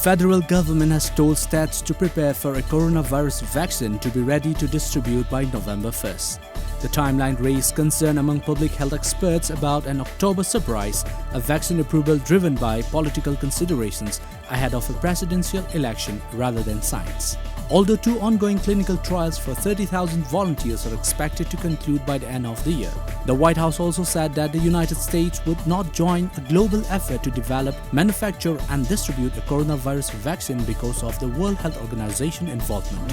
federal government has told states to prepare for a coronavirus vaccine to be ready to distribute by November 1st. The timeline raised concern among public health experts about an October surprise, a vaccine approval driven by political considerations ahead of a presidential election rather than science. Although 2 ongoing clinical trials for 30,000 volunteers are expected to conclude by the end of the year, the White House also said that the United States would not join a global effort to develop, manufacture and distribute a coronavirus vaccine because of the World Health Organization involvement.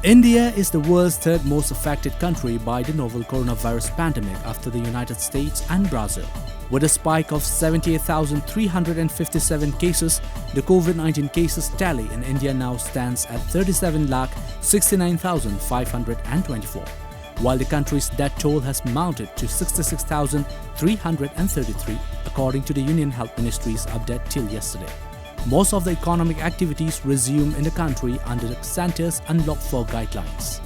India is the world's 3rd most affected country by the novel coronavirus pandemic after the United States and Brazil. With a spike of 78,357 cases, the COVID-19 cases tally in India now stands at 37,69,524, while the country's death toll has mounted to 66,333 according to the Union Health Ministry's update till yesterday. Most of the economic activities resume in the country under the centre's Unlock 4 guidelines.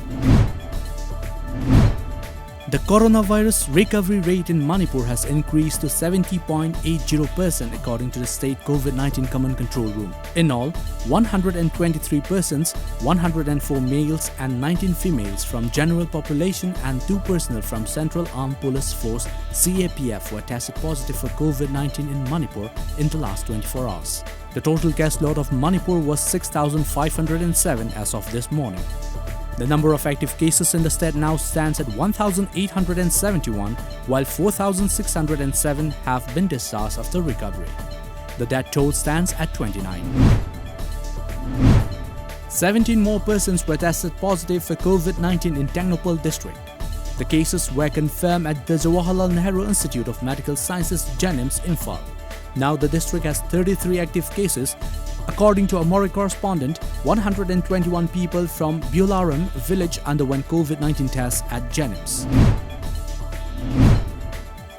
The coronavirus recovery rate in Manipur has increased to 70.80% according to the state COVID-19 Command Control Room. In all, 123 persons, 104 males and 19 females from general population and 2 personnel from Central Armed Police Force CAPF were tested positive for COVID-19 in Manipur in the last 24 hours. The total case load of Manipur was 6,507 as of this morning. The number of active cases in the state now stands at 1,871, while 4,607 have been discharged after recovery. The death toll stands at 29. 17 more persons were tested positive for COVID-19 in Technopal district. The cases were confirmed at the Jawaharlal Nehru Institute of Medical Sciences, Jennings, Imphal. Now the district has 33 active cases. According to a Mori correspondent, 121 people from Bularam village underwent COVID-19 tests at Jennings.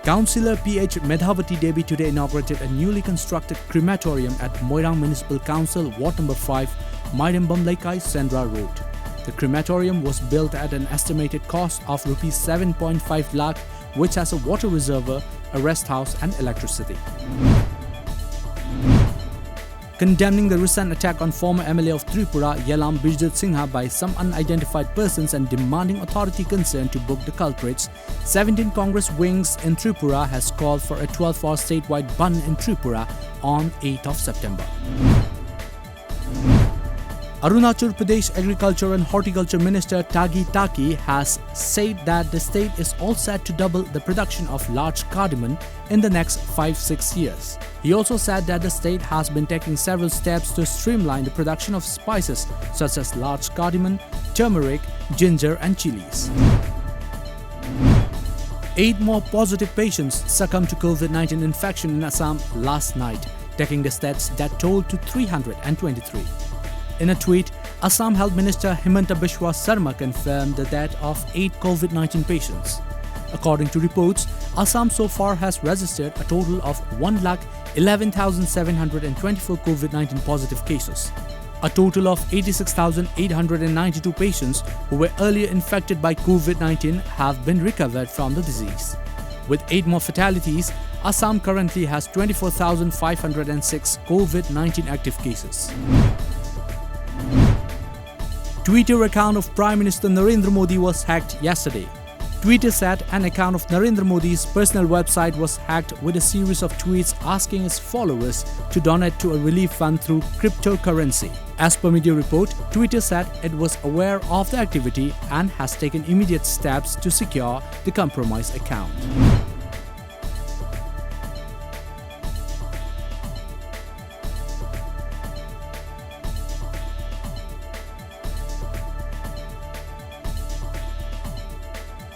Councillor P.H. Medhavati Devi today inaugurated a newly constructed crematorium at Moirang Municipal Council, Ward No. 5, Mairam-Bamlaikai, Sendra Road. The crematorium was built at an estimated cost of Rs 7.5 lakh, which has a water reservoir, a rest house and electricity. Condemning the recent attack on former MLA of Tripura, Yelam Bijit Singha, by some unidentified persons and demanding authority concerned to book the culprits, 17 Congress wings in Tripura has called for a 12-hour statewide ban in Tripura on 8th of September. Arunachal Pradesh Agriculture and Horticulture Minister Tagi Taki has said that the state is all set to double the production of large cardamom in the next 5-6 years. He also said that the state has been taking several steps to streamline the production of spices such as large cardamom, turmeric, ginger and chilies. 8 more positive patients succumbed to COVID-19 infection in Assam last night, taking the state's death toll to 323. In a tweet, Assam Health Minister Himanta Biswa Sarma confirmed the death of 8 COVID-19 patients. According to reports, Assam so far has registered a total of 1,11,724 COVID-19 positive cases. A total of 86,892 patients who were earlier infected by COVID-19 have been recovered from the disease. With 8 more fatalities, Assam currently has 24,506 COVID-19 active cases. Twitter account of Prime Minister Narendra Modi was hacked yesterday. Twitter said an account of Narendra Modi's personal website was hacked with a series of tweets asking its followers to donate to a relief fund through cryptocurrency. As per media report, Twitter said it was aware of the activity and has taken immediate steps to secure the compromised account.